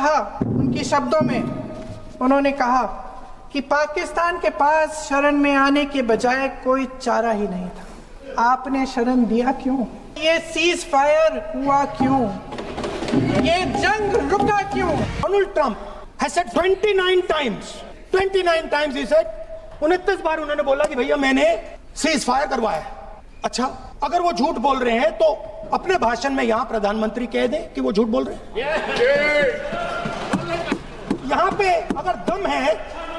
कहा, उनके शब्दों में उन्होंने कहा कि पाकिस्तान के पास शरण में आने के बजाय कोई चारा ही नहीं था। आपने शरण दिया क्यों? ये सीज फायर हुआ क्यों? ये जंग रुका क्यों? Donald Trump has said 29 times he said, 29 बार उन्होंने बोला कि भैया मैंने सीज फायर करवाया। अच्छा, अगर वो झूठ बोल रहे हैं तो अपने भाषण में यहां प्रधानमंत्री कह दें कि वो झूठ बोल रहे हैं। यहां पे अगर दम है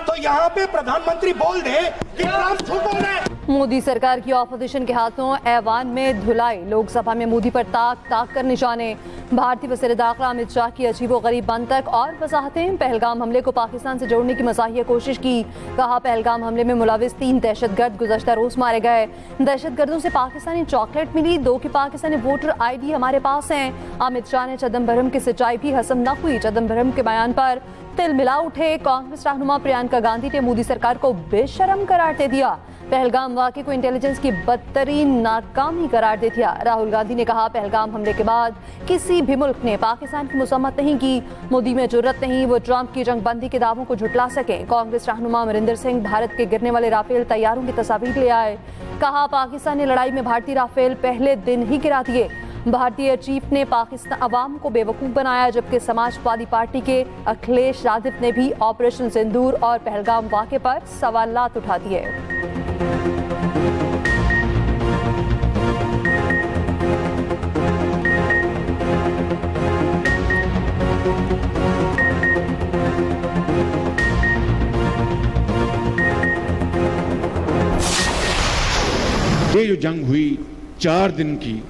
तो यहां पे प्रधानमंत्री बोल दे कि ट्रंप झूठ बोल रहे हैं। मोदी सरकार की ऑपोजिशन के हाथों ऐवान में धुलाई, लोकसभा में मोदी पर ताक ताक कर निशाने, भारतीय वज़ीर दाखिला अमित शाह की अजीबोगरीब मंतक और वजाहतें। पहलगाम हमले को पाकिस्तान से जोड़ने की मज़ाहिया कोशिश की, कहा पहलगाम हमले में मुलविस 3 दहशतगर्द गुज़श्ता रोज़ मारे गए। दहशतगर्दों से पाकिस्तानी चॉकलेट मिली, 2 की पाकिस्तानी वोटर ID हमारे पास हैं। अमित शाह ने चिदंबरम की सच्चाई भी हसम न हुई, चिदंबरम के बयान पर तिल मिला उठे। कांग्रेस रहनुमा प्रियंका गांधी ने मोदी सरकार को बेशरम करार दे दिया, पहलगाम वाक़े को इंटेलिजेंस की बदतरीन नाकामी करार दे दिया। राहुल गांधी ने कहा पहलगाम हमले के बाद किसी भी मुल्क ने पाकिस्तान की मसम्मत नहीं की, मोदी में जुर्रत नहीं वो ट्रंप की जंगबंदी के दावों को झुटला सके। कांग्रेस रहनुमा अमरिंदर सिंह भारत के गिरने वाले राफेल तैयारों की तस्वीर ले आए, कहा पाकिस्तानी लड़ाई में भारतीय राफेल पहले दिन ही गिरा दिए। भारतीय चीफ ने पाकिस्तान अवाम को बेवकूफ़ बनाया, जबकि समाजवादी पार्टी के अखिलेश यादव ने भी ऑपरेशन सिंदूर और पहलगाम वाक़े पर सवालात उठा दिए। ये जो जंग हुई 4 दिन की,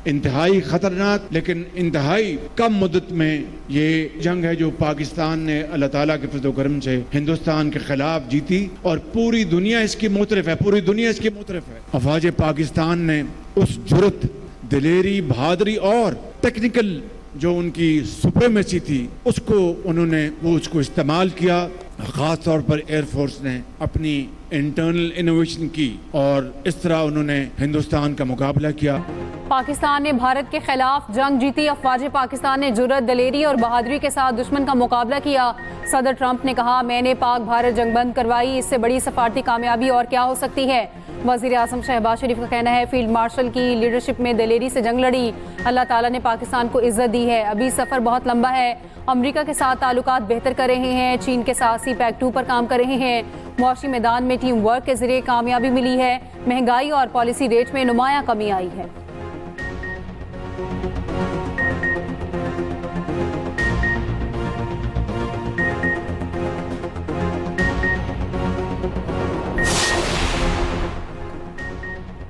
इंतहाई खतरनाक लेकिन इंतहाई कम मुद्दत में ये जंग है जो पाकिस्तान ने अल्लाह ताला के फज़ल व करम से हिंदुस्तान के खिलाफ जीती और पूरी दुनिया इसकी मुतरफ है, पूरी दुनिया इसकी मुतरफ है। अफवाज पाकिस्तान ने उस जुर्रत, दिलेरी, बहादुरी और टेक्निकल जो उनकी सुप्रीमेसी थी उसको इस्तेमाल किया। ख़ास तौर पर एयरफोर्स ने अपनी इंटरनल इनोवेशन की और इस तरह उन्होंने हिंदुस्तान का मुकाबला किया। पाकिस्तान ने भारत के खिलाफ जंग जीती, अफवाज पाकिस्तान ने जुर्रत, दलेरी और बहादुरी के साथ दुश्मन का मुकाबला किया। सदर ट्रंप ने कहा मैंने पाक भारत जंग बंद करवाई, इससे बड़ी सफारती कामयाबी और क्या हो सकती है। वज़ीर आज़म शहबाज शरीफ का कहना है फील्ड मार्शल की लीडरशिप में दलेरी से जंग लड़ी, अल्लाह ताला ने पाकिस्तान को इज्जत दी है, अभी सफ़र बहुत लंबा है। अमेरिका के साथ ताल्लुकात बेहतर कर रहे हैं, चीन के साथ CPEC 2 पर काम कर रहे हैं, मुआशी मैदान में टीम वर्क के जरिए कामयाबी मिली है, महंगाई और पॉलिसी रेट में नुमाया कमी आई है।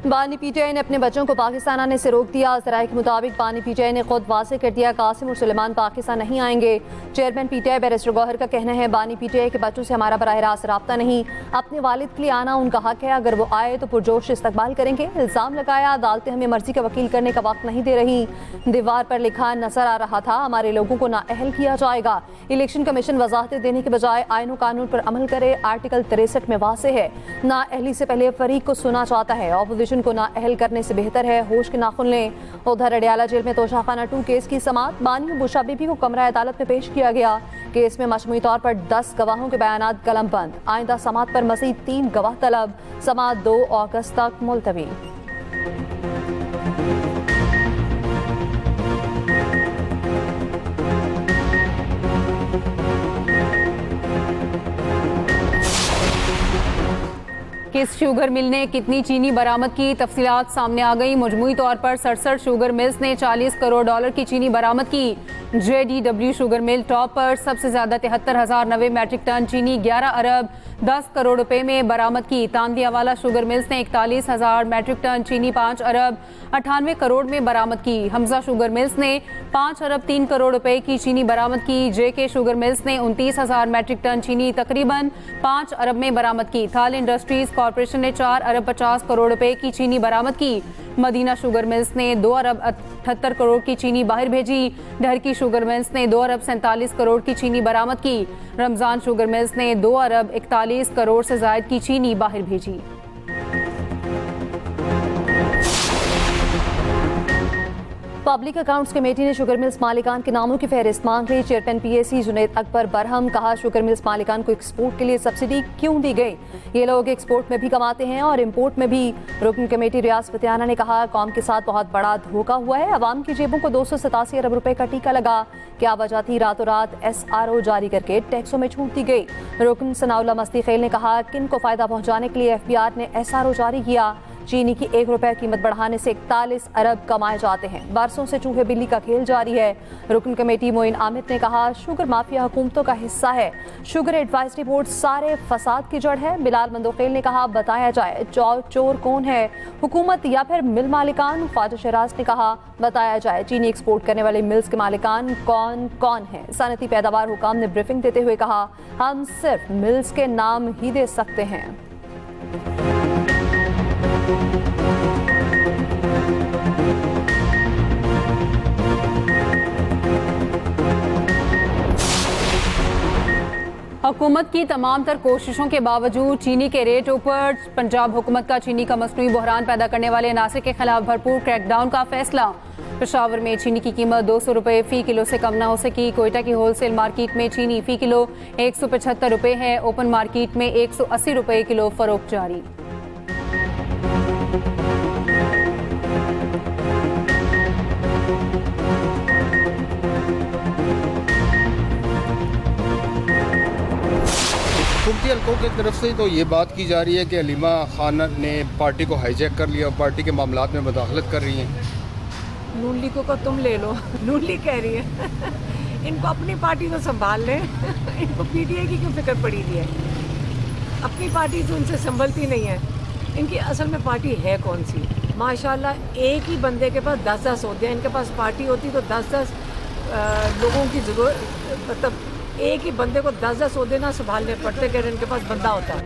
बानी PTI ने अपने बच्चों को पाकिस्तान आने से रोक दिया। ज़राए के मुताबिक बानी PTI ने खुद वाज़े कर दिया कासिम और सुलेमान पाकिस्तान नहीं आएंगे। चेयरमैन PTI बैरिस्टर गौहर का कहना है बानी PTI के बच्चों से हमारा बराह रास्त रब्ता नहीं, अपने वालिद के लिए आना उनका हक है, अगर वो आए तो पुरजोश इस्तकबाल करेंगे। इल्ज़ाम लगाया अदालतें हमें मर्जी का वकील करने का वक्त नहीं दे रही, दीवार पर लिखा नजर आ रहा था हमारे लोगों को नाअहल किया जाएगा। इलेक्शन कमीशन वजाहतें देने के बजाय आईन कानून पर अमल करे, आर्टिकल 63 में वाज़ेह है नाअहली से पहले फरीक को सुना चाहता है, ऑपोजिशन को नाअहल करने से बेहतर है होश के नाखुन लें। उधर अडियाला जेल में तोशाखाना 2 केस की समाअत, बानी और बुशा बीबी को कमरा अदालत में पेश किया गया। केस में मजमूई तौर पर 10 गवाहों के बयानात कलमबंद, आइंदा समाअत पर मज़ीद 3 गवाह तलब, समाअत 2 अगस्त तक मुलतवी। किस शुगर मिल ने कितनी चीनी बरामद की, तफसीलात सामने आ गई। मजमूई तौर पर 67 शुगर मिल्स ने $40 करोड़ की चीनी बरामद की। JDW शुगर मिल टॉप पर, सबसे ज्यादा 73,090 मैट्रिक टन चीनी 11 अरब 10 करोड़ रुपए में बरामद की। तांदिया वाला शुगर मिल्स ने 41,000 मैट्रिक टन चीनी 5 अरब 98 करोड़ में बरामद की। हमजा शुगर मिल्स ने 5 अरब 3 करोड़ रुपए की चीनी बरामद की। JK शुगर मिल्स ने 29,000 मैट्रिक टन चीनी तकरीबन 5 अरब में बरामद की। थाल इंडस्ट्रीज कॉरपोरेशन ने 4 अरब 50 करोड़ रुपए की चीनी बरामद की। मदीना शुगर मिल्स ने 2 अरब 78 करोड़ की चीनी बाहर भेजी। ढरकी शुगर मिल्स ने 2 अरब 47 करोड़ की चीनी बरामद की। रमजान शुगर मिल्स ने 2 अरब 41 करोड़ से ज्यादा की चीनी बाहर भेजी। पब्लिक अकाउंट्स कमेटी ने शुगर मिल्स मालिकान के नामों की फहरिस्त मांग ली। चेयरमैन पीएसी जुनैद अकबर बरहम कहा, शुगर मिल्स मालिकान को एक्सपोर्ट के लिए सब्सिडी क्यों दी गई? ये लोग एक्सपोर्ट में भी कमाते हैं और इम्पोर्ट में भी। रुकन कमेटी रियाज फतियाना ने कहा, कौम के साथ बहुत बड़ा धोखा हुआ है। अवाम की जेबों को 287 अरब रुपए का टीका लगा। क्या वजह थी रातों रात SRO जारी करके टैक्सों में छूट दी गई? रुकन सनाउल्लाह मस्ती खेल ने कहा, किन को फायदा पहुंचाने के लिए FBR ने SRO जारी किया? चीनी की 1 रुपए कीमत बढ़ाने से 41 अरब कमाए जाते हैं। बरसों से चूहे बिल्ली का खेल जारी है। रुकन कमेटी मोइन आमिर ने कहा, शुगर माफिया हुकूमतों का हिस्सा है। शुगर एडवाइजरी बोर्ड सारे फसाद की जड़ है। बिलाल मंदोखेल ने कहा, बताया जाए चोर कौन है, हुकूमत या फिर मिल मालिकान? ख्वाजा शराज ने कहा, बताया जाए चीनी एक्सपोर्ट करने वाले मिल्स के मालिकान कौन कौन है? सनती पैदावार हुकाम ने ब्रीफिंग देते हुए कहा, हम सिर्फ मिल्स के नाम ही दे सकते हैं। हुकूमत की तमाम तर कोशिशों के बावजूद चीनी के रेट ऊपर। पंजाब हुकूमत का चीनी का मसनूई बहरान पैदा करने वाले अनासर के खिलाफ भरपूर क्रैकडाउन का फैसला। पेशावर में चीनी की कीमत 200 रुपये फी किलो से कम न हो सकी। कोयटा की होलसेल मार्केट में चीनी फी किलो 175 रुपये है। ओपन मार्केट में 180 रुपये किलो फरोख्त जारी। हुकूमती हलकों की तरफ से तो ये बात की जा रही है कि अलीमा खान ने पार्टी को हाईजैक कर लिया और पार्टी के मामलात में मुदाखलत कर रही हैं। नून लीग को तुम ले लो, नून लीग कह रही है इनको अपनी पार्टी तो संभाल लें, इनको PTI की क्यों फिक्र पड़ी हुई है? अपनी पार्टी तो उनसे संभलती नहीं है। इनकी असल में पार्टी है कौन सी? माशाल्लाह एक ही बंदे के पास 10-10 होते हैं। इनके पास पार्टी होती तो 10-10 लोगों की जरूरत, मतलब एक ही बंदे को 10-10 ओहदे ना संभालने पड़ते कि इनके पास बंदा होता है।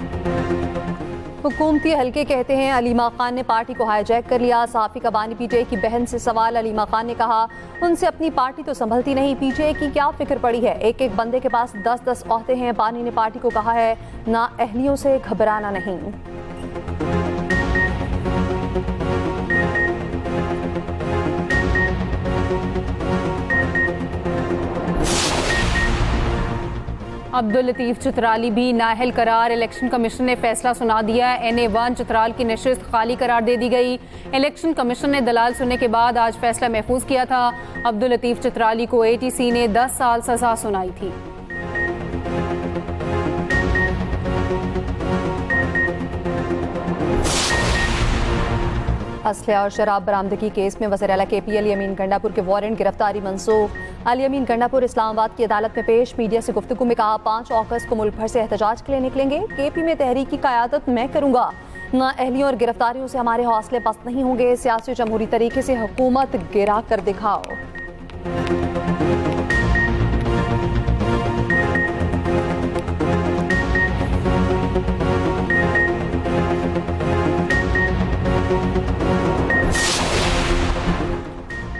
हुकूमती हल्के कहते हैं अलीमा खान ने पार्टी को हाईजैक कर लिया। सहाफ़ी का बानी PTI की बहन से सवाल। अलीमा खान ने कहा, उनसे अपनी पार्टी तो संभलती नहीं, PTI की क्या फिक्र पड़ी है? एक एक बंदे के पास 10-10 ओहदे हैं। बानी ने पार्टी को कहा है, ना अहलियों से घबराना नहीं। अब्दुल लतीफ चित्राली भी नाअहल करार। इलेक्शन कमीशन ने फैसला सुना दिया। NA1 चित्राल की नशिस्त खाली करार दे दी गई। इलेक्शन कमीशन ने दलाल सुनने के बाद आज फैसला महफूज किया था। अब्दुल लतीफ चित्राली को ATC ने 10 साल सजा सुनाई थी। असले और शराब बरामदगी केस में वज़ीर आला KP अली अमीन गंडापुर के वारंट गिरफ्तारी मंसूख। अली अमीन गंडापुर इस्लामाबाद की अदालत में पेश। मीडिया से गुफ्तगू में कहा, 5 अगस्त को मुल्क भर से एहतजाज के लिए निकलेंगे। KP में तहरीक की क़यादत मैं करूँगा। ना अहलियों और गिरफ्तारियों से हमारे हौसले पस्त नहीं होंगे। सियासी जमहूरी तरीके से हुकूमत गिरा कर दिखाओ।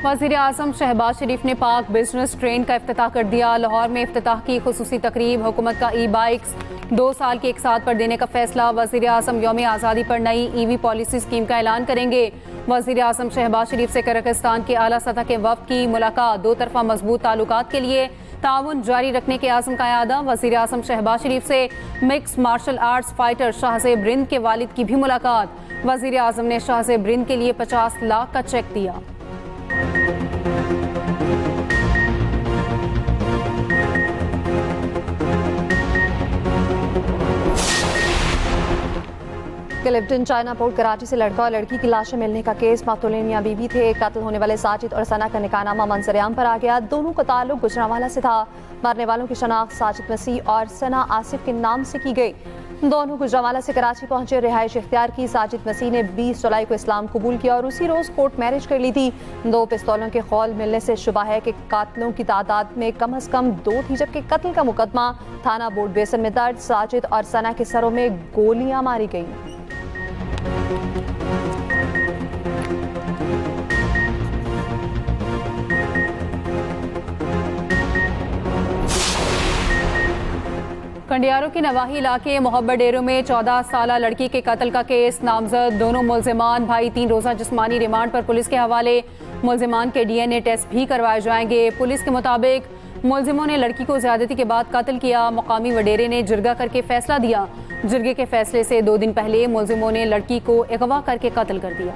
वज़ीर आज़म शहबाज शरीफ ने पाक बिजनेस ट्रेन का इफ्तिताह कर दिया। लाहौर में इफ्तिताह की खुसूसी तकरीब। हुकूमत का E-बाइक्स 2 साल के एक साथ पर देने का फैसला। वज़ीर आज़म यौम आज़ादी पर नई EV पॉलिसी स्कीम का ऐलान करेंगे। वज़ीर आज़म शहबाज शरीफ से कज़ाकिस्तान के आला सतह के वफ़द की मुलाकात। 2 तरफ़ा मजबूत ताल्लुकात के लिए ताउन जारी रखने के आज़म का इरादा। वज़ीर आज़म शहबाज शरीफ से mix martial arts fighter Shahzeb Rind के वालिद की भी मुलाकात। वज़ीर आज़म ने शाहज़ेब रिंद के लिए 50 लाख का चेक दिया। क्लिफ्टन चाइना पोर्ट कराची से लड़का और लड़की की लाशें मिलने का केस। मातुलिन मियां बीवी थे। कत्ल होने वाले साजिद और सना का निकाहनामा मंजर-ए-आम पर आ गया। दोनों का ताल्लुक गुजरांवाला से था। मरने वालों की शनाख्त साजिद मसीह और सना आसिफ के नाम से की गई। दोनों गुजरांवाला से कराची पहुंचे, रिहाइश इख्तियार की। साजिद मसीह ने 20 जुलाई को इस्लाम कबूल किया और उसी रोज कोर्ट मैरिज कर ली थी। 2 पिस्तौलों के खौल मिलने से शुबा है कि कातलों की तादाद में कम से कम 2 थी, जबकि कत्ल का मुकदमा थाना बोर्ड बेसन में दर्ज। साजिद और सना के सरों में गोलियां मारी गई। कंडियारों के नवाही इलाके मोहब्बत डेरों में 14 साला लड़की के कत्ल का केस। नामजद दोनों मुल्जिमान भाई 3 रोज़ा जिस्मानी रिमांड पर पुलिस के हवाले। मुलजिमान के DNA टेस्ट भी करवाए जाएंगे। पुलिस के मुताबिक मुलजिमों ने लड़की को ज्यादती के बाद कत्ल किया। मकामी वडेरे ने जिरगा करके फैसला दिया। जिरगे के फैसले से 2 दिन पहले मुलजिमों ने लड़की को अगवा करके कत्ल कर दिया।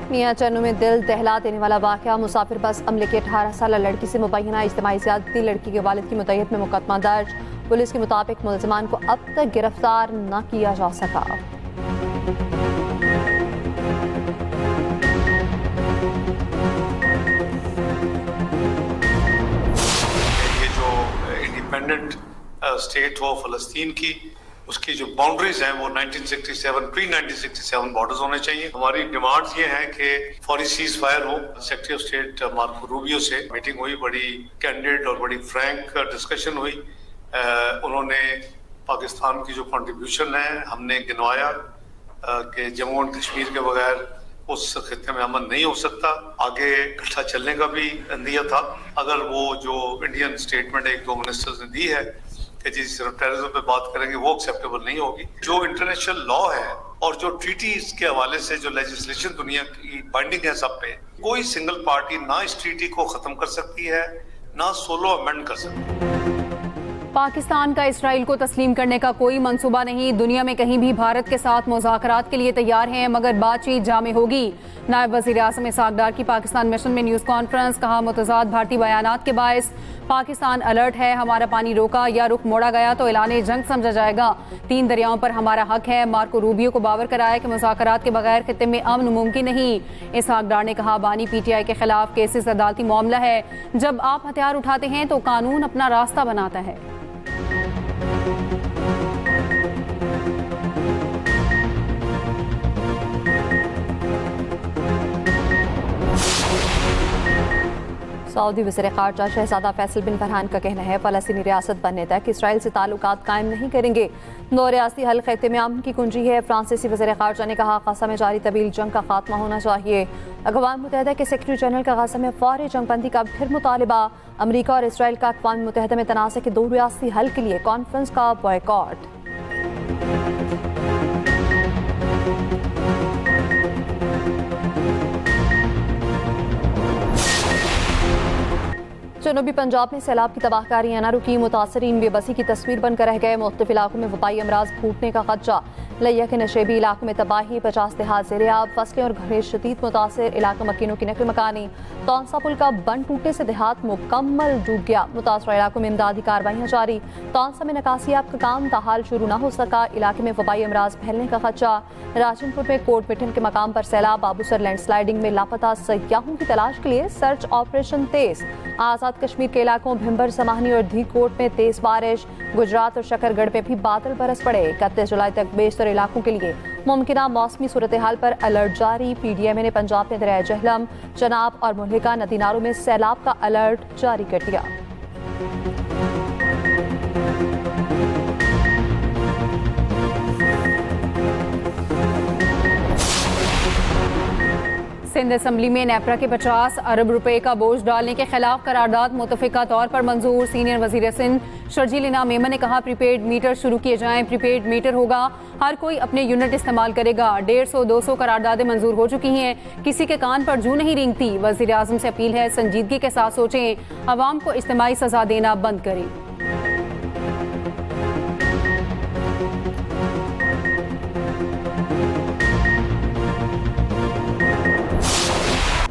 मियां चन्नू में दिल दहला देने वाला वाकया। मुसाफिर बस अमले की 18 साल लड़की से मुबैना इज्तिमाई ज़्यादती। लड़की के वालिद की मुतय्यद में मुकदमा दर्ज। पुलिस के मुताबिक मुलजिमान को अब तक गिरफ्तार न किया जा सका। ये जो इंडिपेंडेंट स्टेट हो फ़लस्तीन की, उसकी जो बाउंड्रीज हैं वो 1967 प्री 1967 बॉर्डर्स होने चाहिए। हमारी डिमांड्स ये हैं कि फौरी सीज फायर हो। Secretary of state Marco Rubio से मीटिंग हुई, बड़ी कैंडिड और बड़ी फ्रैंक डिस्कशन हुई। उन्होंने पाकिस्तान की जो कंट्रीब्यूशन है हमने गिनवाया कि जम्मू एंड कश्मीर के बगैर उस खित्ते में अमन नहीं हो सकता। आगे इकट्ठा चलने का भी दिया था। अगर वो जो इंडियन स्टेटमेंट 1-2 मिनिस्टर्स ने दी है कि जी सिर्फ टेररिज्म पे बात करेंगे, वो एक्सेप्टेबल नहीं होगी। जो इंटरनेशनल लॉ है और जो ट्रीटीज के हवाले से जो लेजिस्लेशन दुनिया की बाइंडिंग है सब पे, कोई सिंगल पार्टी ना इस ट्रीटी को खत्म कर सकती है, ना सोलो अमेंड कर सकती है। पाकिस्तान का इसराइल को तस्लीम करने का कोई मंसूबा नहीं। दुनिया में कहीं भी भारत के साथ मुज़ाकरात के लिए तैयार हैं, मगर बातचीत जामे होगी। नायब वज़ीर आज़म इसहाक़ डार की पाकिस्तान मिशन में न्यूज़ कॉन्फ्रेंस। कहा, मुतज़ाद भारतीय बयानात के बायस पाकिस्तान अलर्ट है। हमारा पानी रोका या रुख मोड़ा गया तो ऐलान जंग समझा जाएगा। 3 दरियाओं पर हमारा हक है। मार्को रूबियो को बावर कराया कि मुज़ाकरात के बगैर खित्ते में अमन मुमकिन नहीं। इसहाक़ डार ने कहा, बानी PTI के खिलाफ केसेस अदालती मामला है। जब आप हथियार उठाते हैं तो कानून अपना रास्ता बनाता है। सऊदी वज़ीर ख़ारजा शहज़ादा फैसल बिन फरहान का कहना है, फ़लस्तीनी रियासत बनने तक इसराइल से ताल्लुकात कायम नहीं करेंगे। 2 रियासती हल खित्ते में अमन की कुंजी है। फ्रांसीसी वज़ीर ख़ारजा ने कहा, ग़ज़ा में जारी तवील जंग का खात्मा होना चाहिए। अक़वाम मुत्तहिदा के सेक्रेटरी जनरल का ग़ज़ा में फ़ौरी जंगबंदी का फिर मुतालिबा। अमरीका और इसराइल का अक़वाम मुत्तहिदा में तनाज़े के 2 रियासती हल के लिए कॉन्फ्रेंस का बॉयकॉट। जनूबी पंजाब में सैलाब की तबाहकारियां न रुकी। मुतासरीन बेबसी की तस्वीर बनकर रह गए। मुख्तलिफ इलाकों में वबाई अमराज फूटने का खदशा। लिया के नशेबी इलाकों में तबाही। 50 देहात ज़ेर-ए-आब। फसलें और घरें शदीद मुतासर। इलाका मकीनों की नकल मकानी। तौंसा पुल का बंद टूटने से देहात मुकम्मल डूब गया। मुतासर इलाकों में इमदादी कार्रवाइयाँ जारी। तौंसा में नकासियाब का काम ताहाल शुरू न हो सका। इलाके में वबाई अमराज फैलने का खदशा। राजनपुर में कोट मिठन के मकाम पर सैलाब। बाबूसर लैंडस्लाइडिंग में लापता सयाहों की तलाश के लिए सर्च ऑपरेशन तेज। आज़ाद कश्मीर के इलाकों भिंबर, समाहनी और धीकोट में तेज बारिश। गुजरात और शकरगढ़ में भी बादल बरस पड़े। 31 जुलाई तक बेशतर इलाकों के लिए मुमकिना मौसमी सूरत हाल पर अलर्ट जारी। PDMA ने पंजाब में दरिया जहलम, चनाब और मुल्हिका नदी नालों में सैलाब का अलर्ट जारी कर दिया। सिंध असम्बली में नेपरा के 50 अरब रुपए का बोझ डालने के खिलाफ करारदाद मुतफिका तौर पर मंजूर। सीनियर वजीर सिंध शर्जील इनाम मेमन ने कहा, प्रीपेड मीटर शुरू किए जाएं। प्रीपेड मीटर होगा, हर कोई अपने यूनिट इस्तेमाल करेगा। 150-200 करारदादें मंजूर हो चुकी हैं। किसी के कान पर जू नहीं रेंगती। वजीर आजम से अपील है, संजीदगी के साथ सोचें। अवाम को इज्तिमाई सजा देना बंद करें।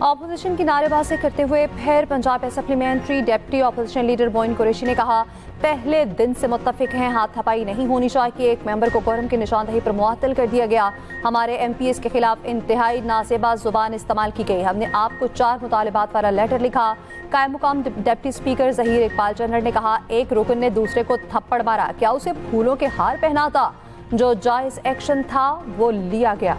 ऑपोजिशन की नारेबाजी करते हुए फिर Punjab supplementary deputy opposition leader Moin Qureshi ने कहा, पहले दिन से मुत्तफिक हैं, हाथ थपाई नहीं होनी चाहिए। एक मेंबर को कोरम की निशानदही पर मुअत्तल कर दिया गया। हमारे MPs के खिलाफ इंतहाई नासेबा जुबान इस्तेमाल की गई। हमने आपको 4 मुतालिबात वाला लेटर लिखा। कायम मुकाम deputy speaker Zaheer Iqbal general ने कहा, एक रुकन ने दूसरे को थप्पड़ मारा, क्या उसे फूलों के हार पहना था? जो जायज़ एक्शन था वो लिया गया।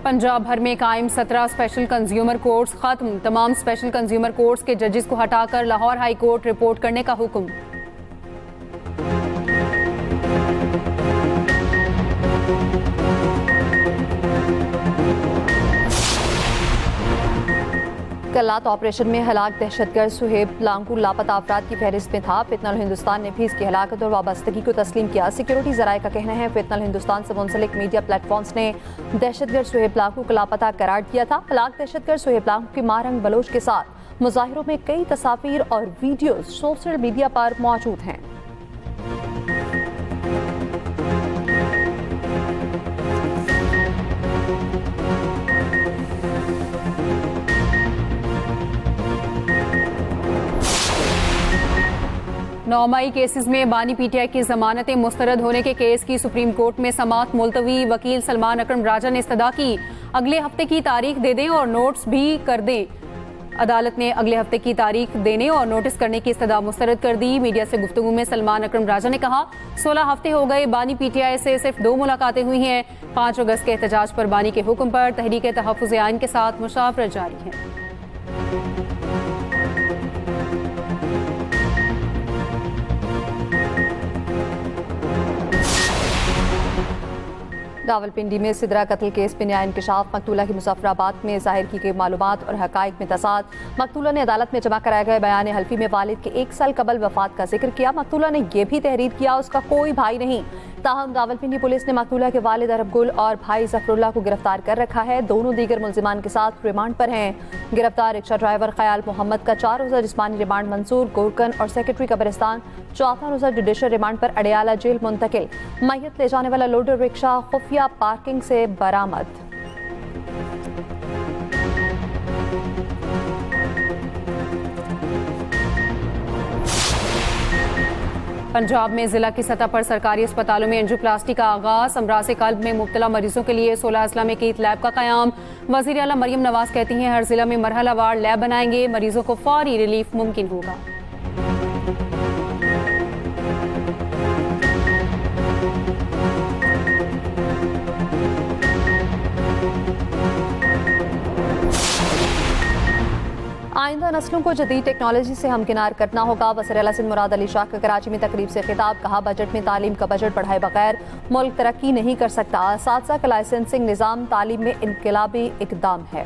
पंजाब भर में कायम 17 स्पेशल कंज्यूमर कोर्ट्स खत्म। तमाम स्पेशल कंज्यूमर कोर्ट्स के जजेस को हटाकर लाहौर हाई कोर्ट रिपोर्ट करने का हुक्म। कल रात ऑपरेशन में हलाक दहशतगर्द सुहेब लांगू लापता अफराद की फहरिस्त में था। फितनल हिंदुस्तान ने भी इसकी हलाकत और वाबस्तगी को तस्लीम किया। सिक्योरिटी जराये का कहना है फितनल हिंदुस्तान से मुंसलिक मीडिया प्लेटफॉर्म्स ने दहशतगर्द सुहेब लांगू को लापता करार दिया था। हलाक दहशतगर्द सुहेब लांगू की मारंग बलोच के साथ मुजाहिरों में कई तस्वीर और वीडियो सोशल मीडिया पर मौजूद हैं। नौमाई केसेस में बानी पीटीआई की जमानतें मुस्तरद होने के केस की सुप्रीम कोर्ट में समाअत मुलतवी। वकील सलमान अकरम राजा ने इस्तदा की अगले हफ्ते की तारीख दे दें और नोट्स भी कर दें। अदालत ने अगले हफ्ते की तारीख देने और नोटिस करने की इस्तदा मुस्तरद कर दी। मीडिया से गुफ्तगू में सलमान अकरम राजा ने कहा 16 हफ्ते हो गए, बानी पीटीआई से सिर्फ 2 मुलाकातें हुई हैं। 5 अगस्त के एहतजाज पर बानी के हुक्म पर तहरीक तहफ़्फ़ुज़ आइन के साथ मुशावरत जारी है। रावलपिंडी में सिदरा कत्ल केस में न्याय इंकशाफ। मकतूला की मुजफ्फराबाद में जाहिर की गई मालूमात और हकाइक में तसाद। मकतूला ने अदालत में जमा कराए गए बयान हल्फी में वालिद के 1 साल कबल वफात का जिक्र किया। मकतूला ने यह भी तहरीर किया उसका कोई भाई नहीं। ताहम रावलपिंडी पुलिस ने मकतूला के वालिद अरब गुल और भाई जफरुल्लाह को गिरफ्तार कर रखा है। दोनों दीगर मुलजिमान के साथ रिमांड पर हैं। गिरफ्तार रिक्शा ड्राइवर ख्याल मोहम्मद का 4 रोज़ा जिस्मानी रिमांड मंसूर। गोरकन और सेक्रेटरी कब्रिस्तान 4था रोज़ा जुडिशल रिमांड पर अडियाला जेल मुंतकिल। मैयत ले जाने वाला लोडर रिक्शा खुफिया पार्किंग से बरामद। पंजाब में जिला की सतह पर सरकारी अस्पतालों में एंजियोप्लास्टी का आगाज। अमराज कल्ब में मुब्तला मरीजों के लिए 16 अजला में कीट लैब का कयाम। वज़ीर आला मरियम नवाज कहती हैं हर जिला में मरहलावार लैब बनाएंगे, मरीजों को फौरी रिलीफ मुमकिन होगा। आइंदा नस्लों को जदीद टेक्नोलॉजी से हमकिनार करना होगा। वज़ीर आला सिंध मुराद अली शाह का कराची में तकरीब से खिताब। कहा बजट में तालीम का बजट बढ़ाए बगैर मुल्क तरक्की नहीं कर सकता। असातिज़ा का लाइसेंसिंग निज़ाम तालीम में इनकलाबी इक़दाम है।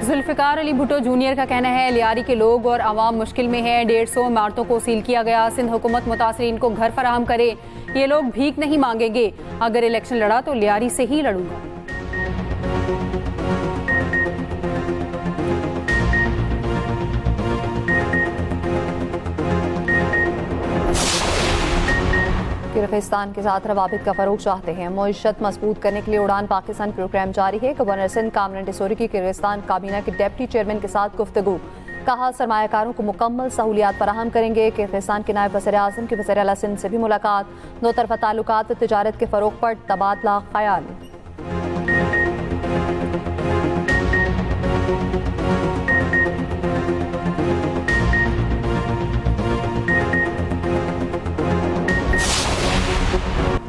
जुल्फ़िकार अली भुट्टो जूनियर का कहना है लियारी के लोग और आवाम मुश्किल में है। 150 इमारतों को सील किया गया। सिंध हुकूमत मुतासरीन को घर फराहम करे। ये लोग भीख नहीं मांगेंगे। अगर इलेक्शन लड़ा तो लियारी से ही लड़ूंगा। किर्गिस्तान के साथ रवाबित का फरोग चाहते हैं। मईशत मजबूत करने के लिए उड़ान पाकिस्तान प्रोग्राम जारी है। गवर्नर सिंध कामरान टिसोरी की किर्गिस्तान काबीना के डिप्टी चेयरमैन के साथ गुफ्तगू। कहा सरमायाकारों को मुकम्मल सहूलियात फराहम करेंगे। किर्गिस्तान के नायब वज़ीर आज़म की वज़ीर आला सिंध से भी मुलाकात। 2 तरफ़ा ताल्लुकात तिजारत के फरोग पर तबादला ख्याल।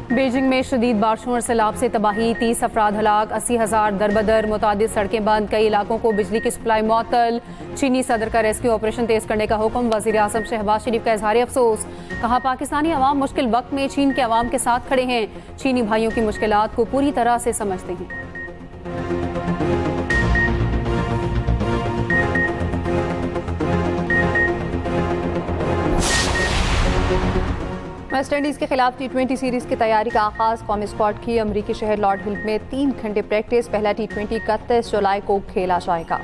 बीजिंग में शदीद बारिशों और सैलाब से तबाही। 30 अफराद हलाक, 80,000 दरबदर। मुतादिद सड़कें बंद, कई इलाकों को बिजली की सप्लाई मुअत्तल। चीनी सदर का रेस्क्यू ऑपरेशन तेज करने का हुक्म। वज़ीर आज़म शहबाज शरीफ का इज़हार अफसोस। कहा पाकिस्तानी अवाम मुश्किल वक्त में चीन के अवाम के साथ खड़े हैं। चीनी भाइयों की मुश्किलात को पूरी तरह से समझते हैं। वेस्ट इंडीज के खिलाफ T20 सीरीज की तैयारी का आगाज। कौमी स्क्वाड की अमरीकी शहर लॉर्ड हिल में 3 घंटे प्रैक्टिस। पहला T20 31 जुलाई को खेला जाएगा।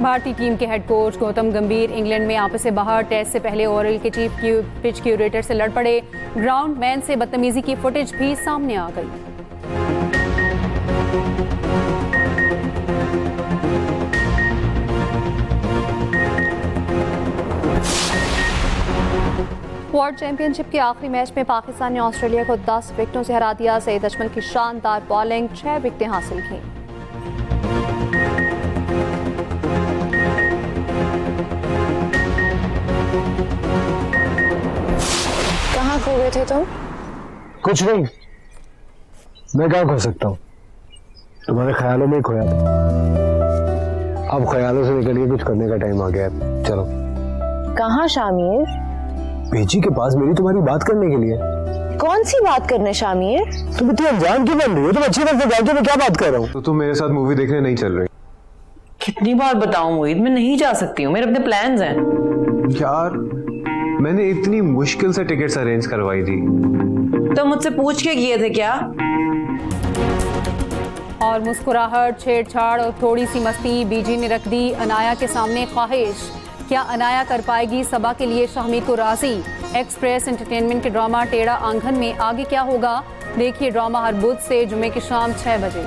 भारतीय टीम के हेड कोच गौतम गंभीर इंग्लैंड में आपस से बाहर। टेस्ट से पहले ओवरऑल के चीफ पिच क्यूरेटर से लड़ पड़े। ग्राउंड मैन से बदतमीजी की फुटेज भी सामने आ गई। वर्ल्ड चैंपियनशिप के आखिरी मैच में पाकिस्तान ने ऑस्ट्रेलिया को 10 विकेटों से हरा दिया। सईद अजमल की शानदार बॉलिंग, 6 विकेटें हासिल की। कहां गए थे तुम? कुछ नहीं, मैं कहाँ खो सकता हूँ, तुम्हारे ख्यालों में ही खोया था। अब ख्यालों से निकल के कुछ करने का टाइम आ गया है, चलो। कहाँ शामिर? पेची के पास मेरी तुम्हारी बात करने के लिए। कौन सी बात करने शामिर? तुम इतनी अनजान क्यों बन रही हो? तुम अच्छी तरह से जानते हो मैं क्या बात कर रहा हूँ। तो तुम मेरे साथ मूवी देखने नहीं चल रही? कितनी बार बताऊं मोहित, मैं नहीं जा सकती हूँ, मेरे अपने प्लान्स हैं। यार मैंने इतनी मुश्किल से टिकट्स अरेंज करवाई थी। तो मुझसे पूछ के किए थे क्या? और मुस्कुराहट, छेड़छाड़ और थोड़ी सी मस्ती बीजी ने रख दी अनाया के सामने ख्वाहिश। क्या अनाया कर पाएगी सबा के लिए शामिर को राजी? एक्सप्रेस एंटरटेनमेंट के ड्रामा टेढ़ा आंगन में आगे क्या होगा? देखिए ड्रामा हर बुध से जुमे की शाम 6 बजे।